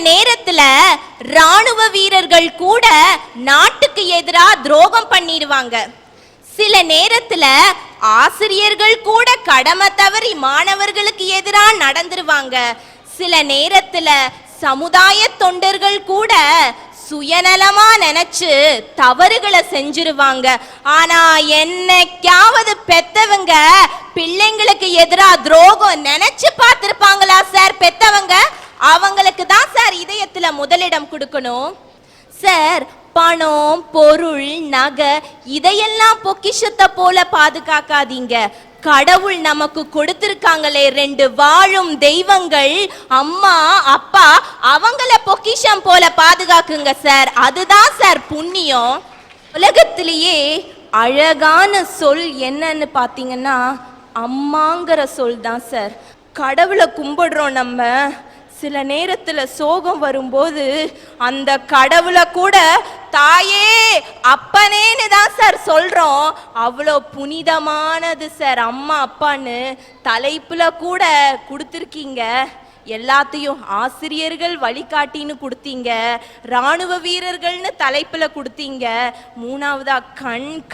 நேரத்துல ராணுவ வீரர்கள் கூட நாட்டுக்கு எதிராக துரோகம் பண்ணிடுவாங்க. சில நேரத்துல ஆசிரியர்கள் கூட கடமை தவறி மாணவர்களுக்கு எதிராக நடந்துருவாங்க. சில நேரத்துல சமுதாய தொண்டர்கள் கூட சுயநலமா நினைச்சு தவறுகளை செஞ்சிருவாங்க. ஆனா என்னைக்காவது பெத்தவங்க பிள்ளைங்களுக்கு எதிராக துரோகம் நினைச்சு பார்த்திருப்பாங்களா சார்? பெத்தவங்க அவங்களுக்கு தான் சார் இதயத்துல முதலிடம் கொடுக்கணும். சார், பணம், பொருள், நகை இதையெல்லாம் பொக்கிஷத்தை போல பாதுகாக்காதீங்க. கடவுள் நமக்கு கொடுத்திருக்காங்களே 2 வாழும் தெய்வங்கள், அம்மா அப்பா, அவங்கள பொக்கிஷம் போல பாதுகாக்குங்க சார். அதுதான் சார் புண்ணியம். உலகத்திலேயே அழகான சொல் என்னன்னு பார்த்தீங்கன்னா அம்மாங்கிற சொல் தான் சார். கடவுளை கும்பிடுறோம் நம்ம. சில நேரத்தில் சோகம் வரும்போது அந்த கடவுளை கூட தாயே அப்பனேன்னு தான் சார் சொல்கிறோம். அவ்வளோ புனிதமானது சார் அம்மா அப்பான்னு. தலைப்பில் கூட கொடுத்துருக்கீங்க. எல்லாத்தையும் ஆசிரியர்கள் வழிகாட்டின்னு கொடுத்தீங்க, இராணுவ வீரர்கள்னு தலைப்பில் கொடுத்தீங்க, 3வதா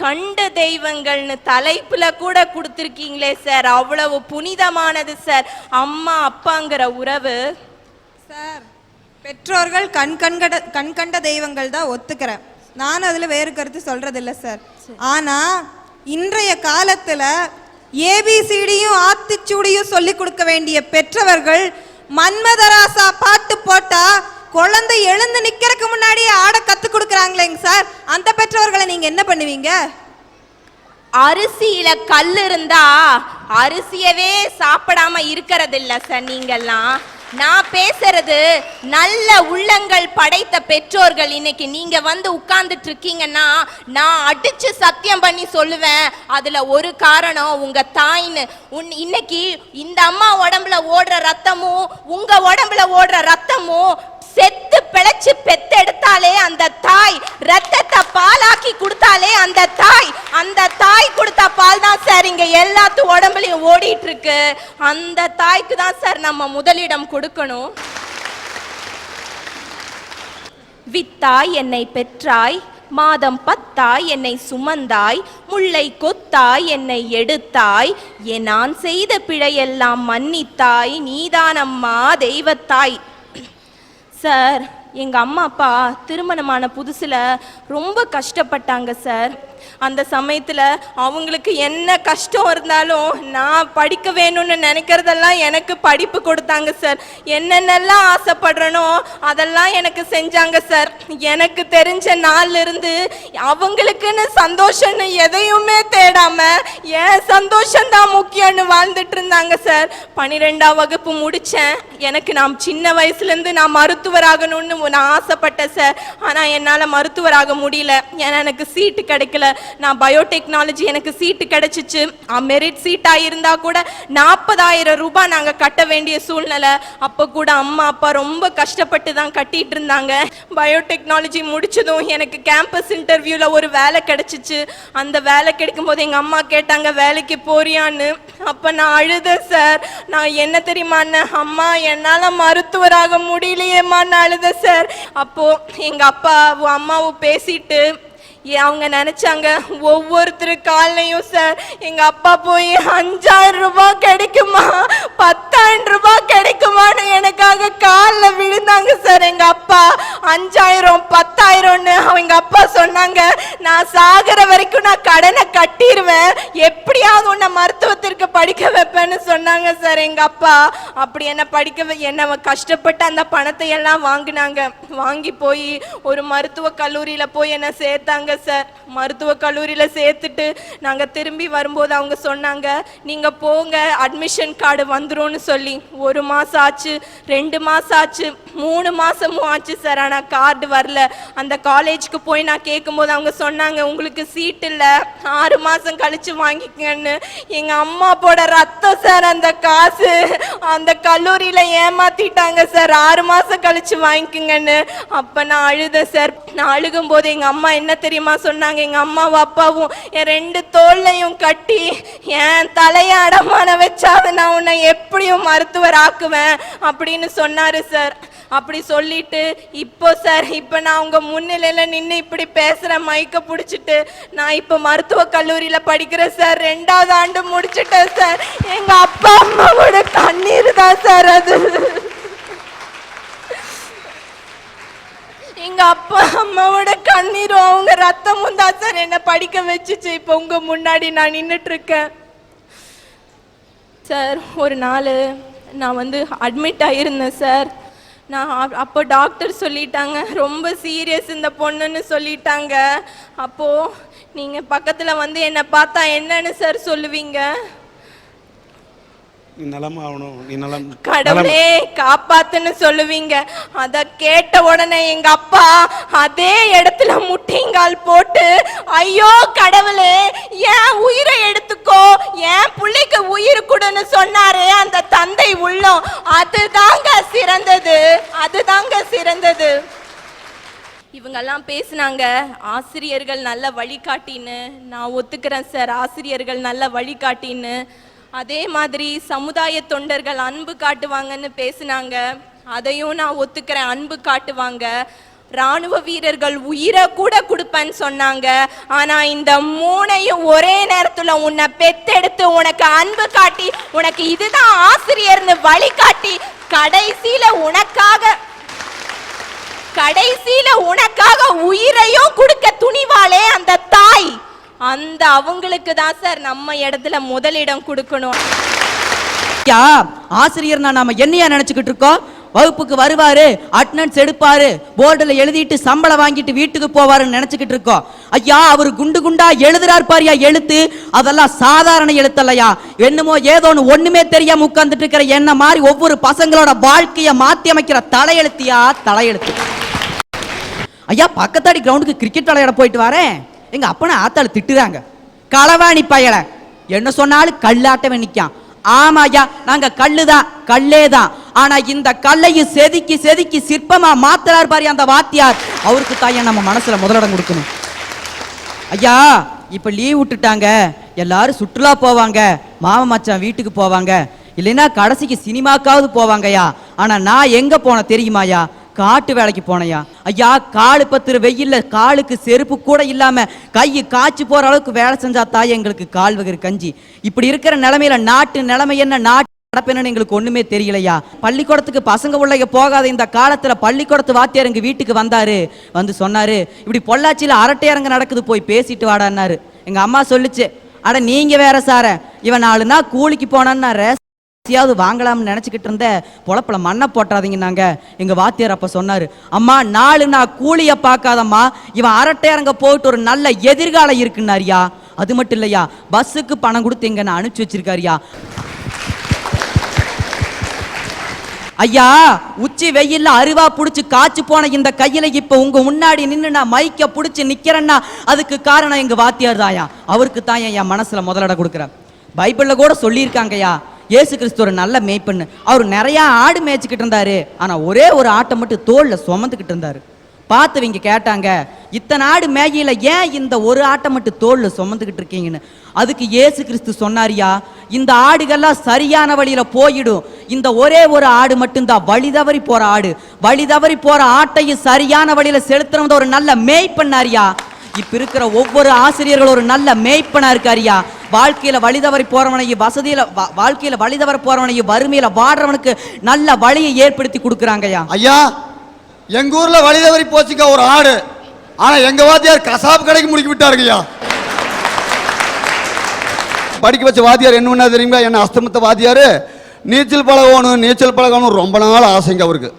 கண்ட தெய்வங்கள்னு தலைப்பில் கூட கொடுத்துருக்கீங்களே சார். அவ்வளவு புனிதமானது சார் அம்மா அப்பாங்கிற உறவு. சார், பெற்றோர்கள் கண்கண்ட தெய்வங்கள் தான் ஒத்துக்கிறேன். நான் அதில் வேறு கருத்து சொல்றதில்லை சார். ஆனால் இன்றைய காலத்தில் ஏபிசிடியும் ஆத்திச்சூடியும் சொல்லி கொடுக்க வேண்டிய பெற்றவர்கள் மன்மதராசா பாட்டு போட்டா குழந்தை எழுந்து நிக்கிறதுக்கு முன்னாடியே ஆட கத்து கொடுக்குறாங்களேங்க சார். அந்த பெற்றோர்களை நீங்க என்ன பண்ணுவீங்க? அரிசியில கல் இருந்தா அரிசியவே சாப்பிடாம இருக்கிறது இல்ல சார் நீங்கெல்லாம். நான் பேசுறது நல்ல உள்ளங்கள் படைத்த பெற்றோர்கள். இன்னைக்கு நீங்க வந்து உட்கார்ந்துட்டு இருக்கீங்கன்னா நான் அடிச்சு சத்தியம் பண்ணி சொல்லுவேன், அதுல ஒரு காரணம் உங்க தாயின்னு. இன்னைக்கு இந்த அம்மா உடம்புல ஓடுற ரத்தமும் உங்க உடம்புல ஓடுற ரத்தமும் செத்து பிழைச்சு பெத்தெடுத்தாலே அந்த தாய், ரத்தத்தை பாலாக்கி கொடுத்தாலே அந்த தாய் கொடுத்த பால் தான் சார் இங்க எல்லாத்து உடம்புலையும் ஓடிட்டு இருக்கு. அந்த தாய்க்கு தான் சார் நம்ம முதலிடம் கொடுக்கணும். வித்தாய் என்னை பெற்றாய், மாதம் 10 என்னை சுமந்தாய், முல்லை கொத்தாய் என்னை எடுத்தாய், நான் செய்த பிழையெல்லாம் மன்னித்தாய், நீதானம்மா தெய்வத்தாய். சார், எங்கள் அம்மா அப்பா திருமணமான புதுசில் ரொம்ப கஷ்டப்பட்டாங்க சார். அந்த சமயத்தில் அவங்களுக்கு என்ன கஷ்டம் இருந்தாலும் நான் படிக்க வேணும்னு நினைக்கிறதெல்லாம் எனக்கு படிப்பு கொடுத்தாங்க சார். என்னென்னலாம் ஆசைப்படுறனோ அதெல்லாம் எனக்கு செஞ்சாங்க சார். எனக்கு தெரிஞ்ச நாள்லேருந்து அவங்களுக்குன்னு சந்தோஷம்னு எதையுமே தேடாம என் சந்தோஷம்தான் முக்கியம்னு வாழ்ந்துட்டு இருந்தாங்க சார். 12ஆம் வகுப்பு முடித்தேன். எனக்கு நான் சின்ன வயசுலேருந்து நான் மருத்துவராகணும்னு நான் ஆசைப்பட்டேன் சார். ஆனால் என்னால் மருத்துவராக முடியல. ஏன்னா எனக்கு சீட்டு கிடைக்கல. நான் பயோடெக்னாலஜி எனக்கு சீட்டு கிடைச்சிச்சு. மெரிட் சீட்டாக இருந்தால் கூட 40,000 ரூபாய் நாங்கள் கட்ட வேண்டிய சூழ்நிலை. அப்போ கூட அம்மா அப்பா ரொம்ப கஷ்டப்பட்டு தான் கட்டிட்டு இருந்தாங்க. பயோடெக்னாலஜி முடிச்சதும் எனக்கு கேம்பஸ் இன்டர்வியூவில் ஒரு வேலை கிடைச்சிச்சு. அந்த வேலை கிடைக்கும் போது எங்கள் அம்மா கேட்டாங்க வேலைக்கு போறியான்னு. அப்போ நான் அழுதேன் சார். நான் என்ன தெரியுமான்னு, அம்மா என்னால் மருத்துவராக முடியலையேம்மான்னு அழுதேன் சார். அப்போது எங்கள் அப்பாவும் அம்மாவும் பேசிட்டு அவங்க நினைச்சாங்க ஒவ்வொருத்தரு காலையும் சார் எங்க அப்பா போய் 5,000 ரூபாய் கிடைக்குமா 10,000 ரூபாய் கிடைக்குமான்னு எனக்காக காலில் விழுந்தாங்க சார். எங்க அப்பா 5,000 10,000ன்னு அவங்க அப்பா சொன்னாங்க. நான் சாகிற வரைக்கும் நான் கடனை கட்டிடுவேன், எப்படியாவது உன்னை மருத்துவத்திற்கு படிக்க வைப்பேன்னு சொன்னாங்க சார் எங்க அப்பா. அப்படி என்ன என்ன கஷ்டப்பட்டு அந்த பணத்தை எல்லாம் வாங்கினாங்க. வாங்கி போய் ஒரு மருத்துவ கல்லூரியில போய் என்ன சேர்த்தாங்க சார். மருத்துவ கல்லூரியில சேர்த்துட்டு நாங்க திரும்பி வரும்போது அவங்க சொன்னாங்க நீங்க போங்க அட்மிஷன் கார்டு வந்துரும்னு சொல்லி. 1 மாசம் ஆச்சு, 2 மாசம் ஆச்சு, 3 மாசமும் ஆச்சு சார். ஆனா கார்டு வரல. அந்த காலேஜுக்கு போய் நான் கேட்கும்போது அவங்க சொன்னாங்க உங்களுக்கு சீட் இல்ல, 6 மாசம் கழிச்சு வாங்கிக்கன்னு. எங்க அம்மா போட ரத்தம் சார் அந்த காசு. அந்த கல்லூரியில ஏமாத்திட்டாங்க சார், 6 மாசம் கழிச்சு வாங்கிக்கங்கன்னு. அப்ப நான் அழுதேன் சார். நான் அழுகும் போது எங்க அம்மா என்ன தெரியுமா சொன்னாங்க, எங்க அம்மாவும் அப்பாவும் என் 2 தோள்லையும் கட்டி என் தலைய அடமான வச்சாது நான் உன்னை எப்படியும் மருத்துவர் ஆக்குவேன் அப்படின்னு சொன்னாரு சார். அப்படி சொல்லிட்டு இப்போ சார் இப்போ நான் உங்க முன்னிலையில நின்று இப்படி பேசுறேன் மைக்க பிடிச்சிட்டு. நான் இப்போ மருத்துவ கல்லூரியில படிக்கிறேன் சார், 2வது ஆண்டு முடிச்சிட்டேன் சார். எங்க அப்பா அம்மாவோட கண்ணீர் தான் சார் அது. எங்க அப்பா அம்மாவோட கண்ணீரும் அவங்க ரத்தமும் தான் சார் என்ன படிக்க வச்சுச்சு. இப்போ உங்க முன்னாடி நான் நின்றுட்டு இருக்கேன் சார். ஒரு நாள் நான் அட்மிட் ஆகிருந்தேன் சார். நான் அப்போ டாக்டர் சொல்லிட்டாங்க ரொம்ப சீரியஸ் இந்த பொண்ணுன்னு சொல்லிட்டாங்க. அப்போது நீங்கள் பக்கத்தில் என்னை பார்த்தா என்னன்னு சார் சொல்லுவீங்க? நீ நலமாகணும், நீ நலம், கடவுளே காப்பாத்துன்னு சொல்லுவீங்க. அத கேட்ட உடனே எங்க அப்பா அதே இடத்துல முட்டிங்கால் போட்டு, ஐயோ கடவுளே ஏன் உயிரை எடுத்துக்கோ, ஏன் பிள்ளைக்கு உயிர் கொடுன்னு சொன்னாரே அந்த தந்தை உள்ளம், அதுதாங்க சிறந்தது, அதுதாங்க சிறந்தது. இவங்கெல்லாம் பேசினாங்க ஆசிரியர்கள் நல்ல வழிகாட்டின்னு. நான் ஒத்துக்கிறேன் சார், ஆசிரியர்கள் நல்ல வழிகாட்டின்னு. அதே மாதிரி சமுதாய தொண்டர்கள் அன்பு காட்டுவாங்கன்னு பேசினாங்க. அதையும் நான் ஒத்துக்கிறேன், அன்பு காட்டுவாங்க. ராணுவ வீரர்கள் உயிரை கூட கொடுப்பேன்னு சொன்னாங்க. ஆனா இந்த 3ஐயும் ஒரே நேரத்துல உன்னை பெத்தெடுத்து உனக்கு அன்பு காட்டி உனக்கு இதுதான் ஆசிரியர்னு வழிகாட்டி கடைசியில உனக்காக உயிரையும் கொடுக்க துணிவாளே அந்த தாய், அந்த அவங்களுக்கு தான் சார் நம்ம இடத்துல முதலிடம் கொடுக்கணும். ஆசிரியர் நாம என்னையா நினைச்சுக்கிட்டு இருக்கோம்? வகுப்புக்கு வருவாரு, அட்டெண்டன்ஸ் எடுப்பாரு, போர்டில் எழுதிட்டு சம்பளம் வாங்கிட்டு வீட்டுக்கு போவாருன்னு நினைச்சுக்கிட்டு இருக்கோம். ஐயா அவர் குண்டு குண்டா எழுதுறாரு பாரியா எழுத்து, அதெல்லாம் சாதாரண எழுத்தல்லையா. என்னமோ ஏதோன்னு ஒண்ணுமே தெரியாம உட்கார்ந்துட்டு இருக்கிற என்ன மாதிரி ஒவ்வொரு பசங்களோட வாழ்க்கைய மாத்தி அமைக்கிற தலையெழுத்தியா தலையெழுத்து. ஐயா பக்கத்தாடி கிரவுண்டுக்கு கிரிக்கெட் விளையாட போயிட்டு வரேன், எங்க அப்பனை ஆத்தாளு திட்டுறாங்க, களவாணி பயல என்ன சொன்னாலும் கல்லாட்டவே நிக்கான். ஆமா ஐயா நாங்க கல்லுதான், கல்லேதான். ஆனா இந்த கல்லையும் செதுக்கி செதுக்கி சிற்பமா மாத்துறாரு பாரு அந்த வாத்தியார், அவருக்கு தாயா நம்ம மனசுல முதலிடம் கொடுக்கணும். ஐயா இப்ப லீவ் விட்டுட்டாங்க, எல்லாரும் சுற்றுலா போவாங்க, மாமா மச்சான் வீட்டுக்கு போவாங்க, இல்லைன்னா கடைசிக்கு சினிமாக்காவது போவாங்கய்யா. ஆனா நான் எங்க போன தெரியுமாயா? காட்டு வேலைக்கு போனையா. ஐயா காலு பத்திர வெயில்ல காலுக்கு செருப்பு கூட இல்லாம கையை காய்ச்சி போற அளவுக்கு வேலை செஞ்சா தாய் எங்களுக்கு கால் வகிற கஞ்சி. இப்படி இருக்கிற நிலைமையில நாட்டு நிலைமை என்ன, நாட்டு நடப்பேன்னு எங்களுக்கு ஒண்ணுமே தெரியலையா. பள்ளிக்கூடத்துக்கு பசங்க உள்ள போகாத இந்த காலத்துல பள்ளிக்கூடத்து வாத்தியார் எங்க வீட்டுக்கு வந்தாரு, வந்து சொன்னாரு இப்படி பொள்ளாச்சியில அரட்டையரங்க நடக்குது போய் பேசிட்டு வாடான்னாரு. எங்க அம்மா சொல்லுச்சு, அட நீங்க வேற சார, இவன் 4 நாள் கூலிக்கு போனான்னு ாவது வாங்கலாம்னு நினைச்சுக்கிட்டு இருந்த பொழப்பல மண்ணை போட்டாதீங்கன்னாங்க. எங்க வாத்தியார் அப்ப சொன்னாரு, அம்மா 4 நாள் கூலிய பார்க்காதம்மா, இவன் அரட்டையரங்க போயிட்டு ஒரு நல்ல எதிர்காலம் இருக்குன்னாரியா. அது மட்டும் இல்லையா, பஸ்ஸுக்கு பணம் கொடுத்து எங்க நான் அனுப்பிச்சு வச்சிருக்காரியா. ஐயா உச்சி வெயில்ல அருவா புடிச்சு காய்ச்சி போன இந்த கையில இப்ப உங்க முன்னாடி நின்று நான் மைக்க புடிச்சு நிக்கிறேன்னா அதுக்கு காரணம் எங்க வாத்தியார் தாயா. அவருக்கு தான் என் மனசுல முதலிடம் கொடுக்குறேன். பைபிள்ல கூட சொல்லியிருக்காங்கய்யா, இயேசு கிறிஸ்து ஒரு நல்ல மேய்ப்பன்னு. அவர் நிறைய ஆடு மேய்ச்சிக்கிட்டு இருந்தாரு, ஆனா ஒரே ஒரு ஆட்டை மட்டும் தோல்ல சுமந்துக்கிட்டு இருந்தாரு. பார்த்தவங்க கேட்டாங்க, இத்தனை ஆடு மேயில ஏன் இந்த ஒரு ஆட்டை மட்டும் தோல்ல சுமந்துக்கிட்டு இருக்கீங்கன்னு. அதுக்கு இயேசு கிறிஸ்து சொன்னாரியா, இந்த ஆடுகள்லாம் சரியான வழியில போயிடும், இந்த ஒரே ஒரு ஆடு மட்டும்தான் வழி தவறி போற ஆடு. வழி தவறி போற ஆட்டையும் சரியான வழியில செலுத்துறவங்க ஒரு நல்ல மேய்ப்பன்னாரியா. இப்ப இருக்கிற ஒவ்வொரு ஆசிரியர்கள் ஒரு நல்ல மேய்ப்பனா இருக்காரியா. வாழ்க்கையில வழிதவறி போறவனையும் வாழ்க்கையில வழிதவற போறவனையும் வறுமையில வாடுறவனுக்கு நல்ல வழியை ஏற்படுத்தி கொடுக்குறாங்கய்யா. ஐயா எங்க ஊர்ல வழிதவறி போச்சுங்க ஒரு ஆடு, ஆனா எங்க வாத்தியார் கசாப்பு கடைக்கு முடிக்கி விட்டாருங்கய்யா. படிக்க வச்ச வாத்தியார் என்ன தெரியுங்களா, என்ன அஸ்தமத்த வாத்தியாரு நீச்சல் பழகணும் ரொம்ப நாள் ஆசைங்க அவருக்கு.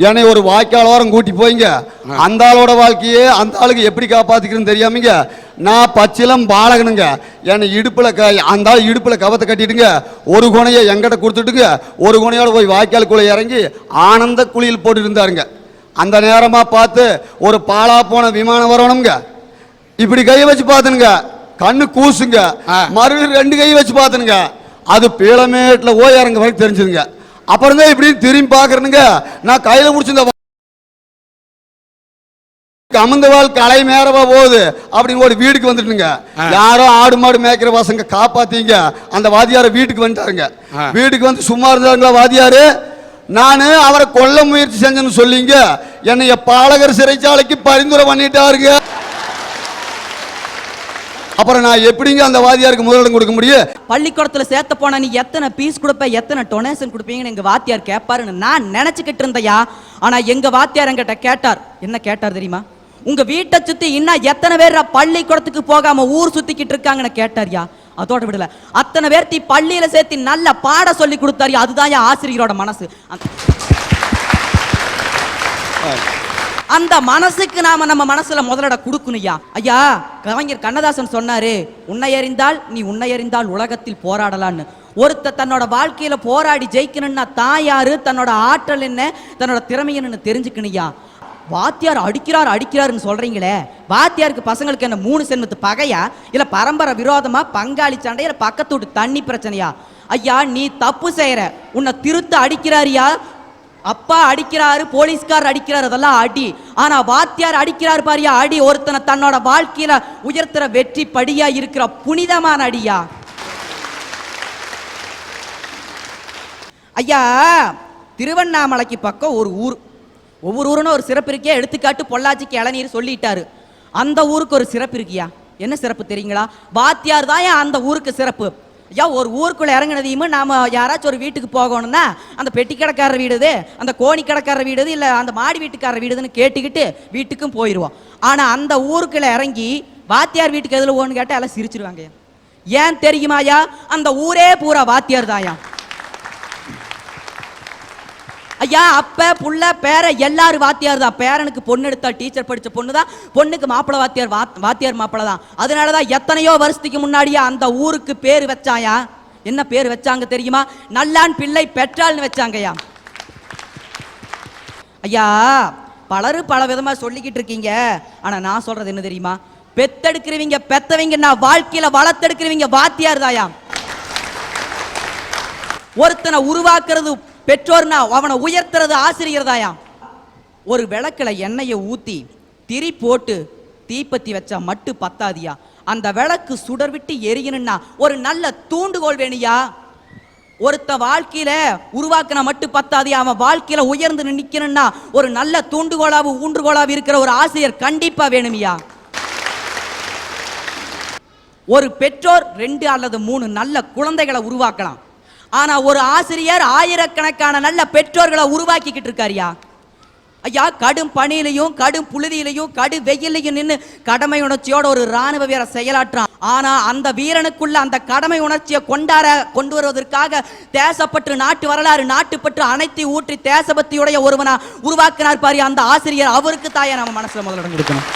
என்னை ஒரு வாய்க்காலோரம் கூட்டி போய்ங்க, அந்த ஆளோட வாழ்க்கையே அந்த ஆளுக்கு எப்படி காப்பாத்திக்கிறேன்னு தெரியாமங்க நான் பச்சிலம் பாலகனுங்க. என்னை அந்த ஆள் இடுப்புல கவத்தை கட்டிட்டுங்க, ஒரு குணையை எங்கிட்ட கொடுத்துட்டுங்க, ஒரு குணையோட போய் வாய்க்காலுக்குள்ள இறங்கி ஆனந்த குளியல் போட்டு இருந்தாருங்க. அந்த நேரமா பார்த்து ஒரு பாலா போன விமானம் வரணுங்க, இப்படி கையை வச்சு பார்த்துனுங்க, கண்ணு கூசுங்க, மறுபடியும் 2 கை வச்சு பார்த்துனுங்க, அது பீளமேட்ல ஓயாரங்க வரைக்கும் தெரிஞ்சுதுங்க. அப்புறம் தான் இப்படி திரும்பி பாக்குறேனுங்க, நான் கையில முடிச்சிருந்த அமர்ந்தவாள் கலை மேறவா போகுது அப்படின்னு ஒரு வீட்டுக்கு வந்துட்டுங்க. யாரோ ஆடு மாடு மேய்க்கிற பசங்க காப்பாத்தீங்க, அந்த வாதியார வீட்டுக்கு வந்துட்டாருங்க. வீட்டுக்கு வந்து சும்மா இருந்தாருங்களா வாதியாரு, நான் அவரை கொல்ல முயற்சி செஞ்சேன்னு சொல்லிங்க என்னைய பாலகர் சிறைச்சாலைக்கு பரிந்துரை பண்ணிட்டாருங்க. அப்புறம் நான் எப்படிங்க அந்த வாத்தியாருக்கு முதலிடம் கொடுக்க முடியும்? பள்ளிக்கூடத்துல சேர்த்த போனா நீ எத்தனை பீஸ் கொடுப்ப, எத்தனை டொனேஷன் கொடுப்பீங்கன்னு எங்க வாத்தியார் கேட்பாருன்னு நான் நினைச்சுக்கிட்டு இருந்தையா. ஆனா எங்க வாத்தியார் என்கிட்ட கேட்டார். என்ன கேட்டார் தெரியுமா? உங்க வீட்டை சுத்தி இன்னும் எத்தனை பேர் பள்ளிக்கூடத்துக்கு போகாம ஊர் சுத்திக்கிட்டு இருக்காங்கன்னு கேட்டார்யா. அதோட விடல, அத்தனை பேர்த்தி பள்ளியில சேர்த்து நல்ல பாட சொல்லி கொடுத்தாரு. அதுதான் ஆசிரியரோட மனசு. அந்த மனசுக்கு நாம நம்ம மனசுல முதலிட கொடுக்கணும்யா. ஐயா கலைஞர் கண்ணதாசன் சொன்னாரு, உன்னை அறிந்தால் நீ உன்னை அறிந்தால் உலகத்தில் போராடலான்னு. ஒருத்த தன்னோட வாழ்க்கையில போராடி ஜெயிக்கணும்னா தான் யாரு, தன்னோட ஆற்றல் என்ன, தன்னோட திறமை என்னன்னு தெரிஞ்சுக்கணும்யா. வாத்தியார் அடிக்கிறாருன்னு சொல்றீங்களே, வாத்தியாருக்கு பசங்களுக்கு என்ன 3 சென்மத்து பகையா, இல்ல பரம்பரை விரோதமா, பங்காளி சண்டை, இல்ல பக்கத்து வீட்டு தண்ணி பிரச்சனையா? ஐயா நீ தப்பு செய்யற, உன்னை திருத்த அடிக்கிறாரியா. அப்பா அடிக்கிறாரு, போலீஸ்கார் அடிக்கிறாரு, அதெல்லாம் அடி. ஆனா வாத்தியார் அடிக்கிறாரு பாரியா அடி, ஒருத்தனை தன்னோட வாழ்க்கையில உயர்த்துற வெற்றி படியா இருக்கிற புனிதமான அடியா. ஐயா திருவண்ணாமலைக்கு பக்கம் ஒரு ஊர், ஒவ்வொரு ஊருன்னு ஒரு சிறப்பு இருக்கே. எடுத்துக்காட்டு பொள்ளாச்சிக்கு இளநீர் சொல்லிட்டாரு. அந்த ஊருக்கு ஒரு சிறப்பு இருக்கியா. என்ன சிறப்பு தெரியுங்களா? வாத்தியார் தான் அந்த ஊருக்கு சிறப்பு. ஐயா ஒரு ஊருக்குள்ள இறங்கினதையுமே நாம யாராச்சும் ஒரு வீட்டுக்கு போகணும்னா அந்த பெட்டி கடைக்காரர் வீடுது, அந்த கோணி கடைக்காரர் வீடுது, இல்ல அந்த மாடி வீட்டுக்காரர் வீடுதுன்னு கேட்டுக்கிட்டு வீட்டுக்கும் போயிடுவோம். ஆனா அந்த ஊருக்குள்ள இறங்கி வாத்தியார் வீட்டுக்கு எதுல ஓன்னு கேட்டா எல்லாம் சிரிச்சிருவாங்க. ஏன் தெரியுமாயா? அந்த ஊரே பூரா வாத்தியார் தாயா. ஐயா அப்ப புள்ள பேர எல்லாரும் வாத்தியார் தான். பேரனுக்கு பொண்ணு எடுத்தா டீச்சர் படிச்ச பொண்ணு தான், பொண்ணுக்கு மாப்பிள வாத்தியார், வாத்தியார் மாப்பிள தான். அதனாலதான் எத்தனையோ வருஷத்துக்கு முன்னாடியே அந்த ஊருக்கு பேர் வச்சாயா. என்ன பேர் வச்சாங்க தெரியுமா? நல்லான் பிள்ளை பெற்றாள்னு வச்சாங்கய்யா. ஐயா பலரும் பல விதமா சொல்லிக்கிட்டு இருக்கீங்க. ஆனா நான் சொல்றது என்ன தெரியுமா? பெத்தெடுக்கிறவங்க பெத்தவங்க, நான் வாழ்க்கையில வளர்த்தெடுக்கிறவங்க வாத்தியார் தாயா. ஒருத்தனை உருவாக்குறது பெற்றோர்னா அவனை உயர்த்துறது ஆசிரியர் தாயா. ஒரு விளக்குல எண்ணெயை ஊத்தி திரி போட்டு தீப்பத்தி வச்சா மட்டும் பத்தாதியா. அந்த விளக்கு சுடர் விட்டு எரியணும்னா ஒரு நல்ல தூண்டுகோல் வேணுயா. ஒருத்த வாழ்க்கையில உருவாக்கினா மட்டும் பத்தாதியா, அவன் வாழ்க்கையில உயர்ந்து நிக்கணும்னா ஒரு நல்ல தூண்டுகோலாவும் ஊன்றுகோலாவும் இருக்கிற ஒரு ஆசிரியர் கண்டிப்பா வேணுமியா. ஒரு பெற்றோர் 2 அல்லது 3 நல்ல குழந்தைகளை உருவாக்கலாம். ஆனா ஒரு ஆசிரியர் ஆயிரக்கணக்கான நல்ல பெற்றோர்களை உருவாக்கிக்கிட்டு இருக்காரியா. ஐயா கடும் பணியிலையும் கடும் புழுதியிலையும் கடு வெயிலையும் நின்று கடமை உணர்ச்சியோட ஒரு ராணுவ வீரர் செயலாற்றான். ஆனா அந்த வீரனுக்குள்ள அந்த கடமை உணர்ச்சியை கொண்டு வருவதற்காக தேசப்பற்று, நாட்டு வரலாறு, நாட்டுப்பற்று அனைத்து ஊற்றி தேசபக்தியுடைய ஒருவனா உருவாக்கினார் பாரு அந்த ஆசிரியர். அவருக்கு தாயா நம்ம மனசுல முதலிடம் கொடுக்கணும்.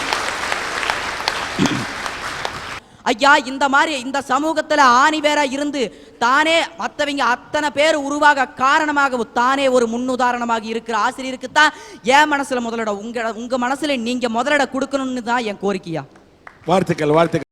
ஐயா இந்த மாதிரி இந்த சமூகத்துல ஆணி வேற இருந்து தானே மற்றவங்க அத்தனை பேர் உருவாக காரணமாக தானே ஒரு முன்னுதாரணமாக இருக்கிற ஆசிரியருக்கு தான் என் மனசுல முதலிட, உங்க மனசுல நீங்க முதலிட கொடுக்கணும்னு தான் என் கோரிக்கையா. வாழ்த்துக்கள் வாழ்த்துக்கள்.